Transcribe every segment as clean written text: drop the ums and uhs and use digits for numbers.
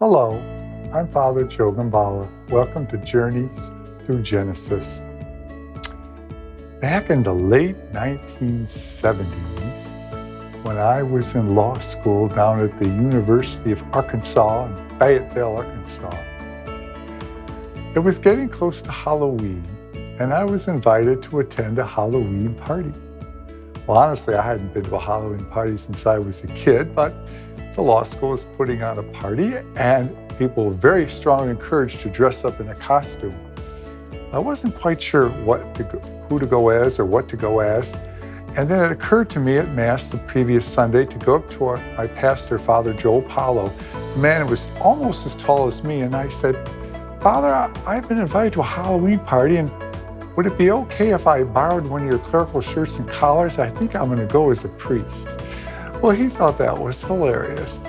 Hello, I'm Father Joe Gambala. Welcome to Journeys Through Genesis. Back in the late 1970s, when I was in law school down at the University of Arkansas in Fayetteville, Arkansas, it was getting close to Halloween, and I was invited to attend a Halloween party. Well, honestly, I hadn't been to a Halloween party since I was a kid, but the law school was putting on a party, and people were very strongly encouraged to dress up in a costume. I wasn't quite sure who to go as or what to go as. And then it occurred to me at Mass the previous Sunday to go up to my pastor, Father Joe Paulo, a man who was almost as tall as me. And I said, Father, I've been invited to a Halloween party, and would it be okay if I borrowed one of your clerical shirts and collars? I think I'm going to go as a priest. Well, he thought that was hilarious.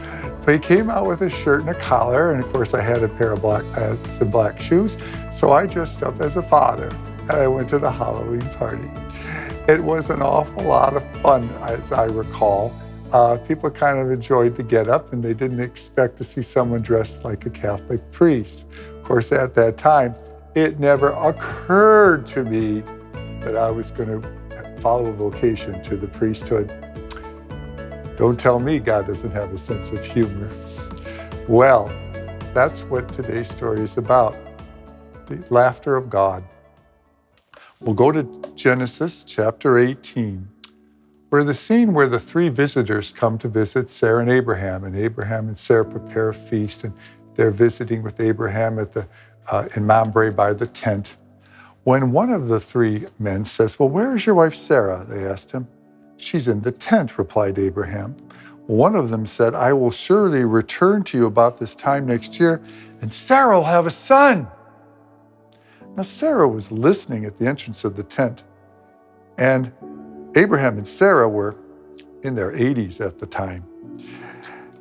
But he came out with a shirt and a collar, and of course I had a pair of some black shoes. So I dressed up as a father, and I went to the Halloween party. It was an awful lot of fun, as I recall. People kind of enjoyed the get-up, and they didn't expect to see someone dressed like a Catholic priest. Of course, at that time, it never occurred to me that I was going to follow a vocation to the priesthood. Don't tell me God doesn't have a sense of humor. Well, that's what today's story is about, the laughter of God. We'll go to Genesis chapter 18, where the scene where the three visitors come to visit Sarah and Abraham and Sarah prepare a feast, and they're visiting with Abraham in Mamre by the tent. When one of the three men says, well, where is your wife Sarah? They asked him. She's in the tent, replied Abraham. One of them said, I will surely return to you about this time next year, and Sarah will have a son. Now, Sarah was listening at the entrance of the tent, and Abraham and Sarah were in their 80s at the time.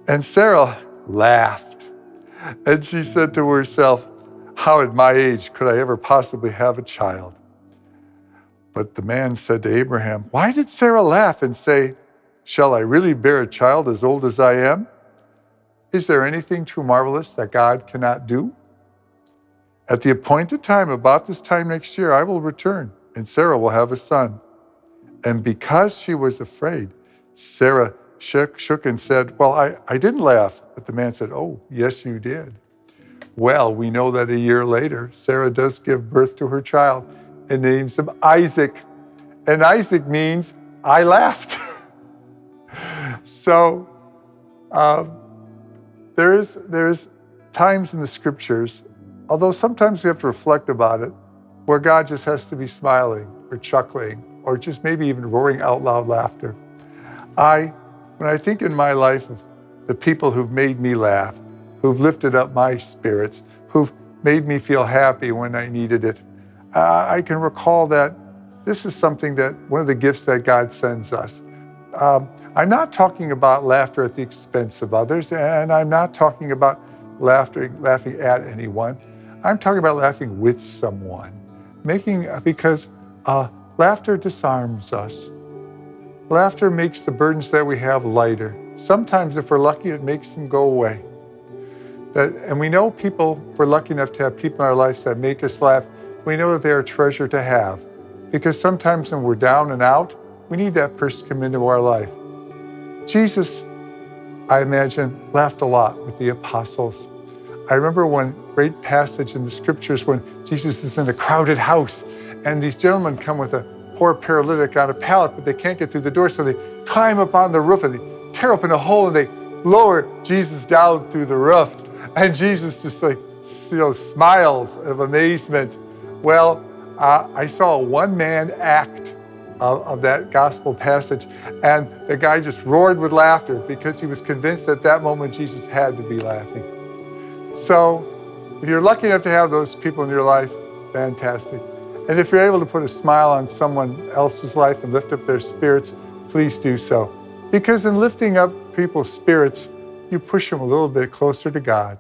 And Sarah laughed, and she said to herself, how at my age could I ever possibly have a child? But the man said to Abraham, why did Sarah laugh and say, shall I really bear a child as old as I am? Is there anything too marvelous that God cannot do? At the appointed time, about this time next year, I will return, and Sarah will have a son. And because she was afraid, Sarah shook and said, well, I didn't laugh. But the man said, oh, yes, you did. Well, we know that a year later, Sarah does give birth to her child and names him Isaac. And Isaac means, I laughed. So there's times in the scriptures, although sometimes we have to reflect about it, where God just has to be smiling or chuckling or just maybe even roaring out loud laughter. When I think in my life of the people who've made me laugh, who've lifted up my spirits, who've made me feel happy when I needed it, I can recall that this is something that one of the gifts that God sends us. I'm not talking about laughter at the expense of others, and I'm not talking about laughing at anyone. I'm talking about laughing with someone, because laughter disarms us. Laughter makes the burdens that we have lighter. Sometimes, if we're lucky, it makes them go away. And we know people, if we're lucky enough to have people in our lives that make us laugh, we know that they are a treasure to have. Because sometimes when we're down and out, we need that person to come into our life. Jesus, I imagine, laughed a lot with the apostles. I remember one great passage in the scriptures when Jesus is in a crowded house, and these gentlemen come with a poor paralytic on a pallet, but they can't get through the door, so they climb up on the roof and they tear open a hole and they lower Jesus down through the roof. And Jesus just smiles of amazement. Well, I saw a one-man act of that gospel passage, and the guy just roared with laughter because he was convinced at that moment Jesus had to be laughing. So if you're lucky enough to have those people in your life, fantastic. And if you're able to put a smile on someone else's life and lift up their spirits, please do so. Because in lifting up people's spirits, you push them a little bit closer to God.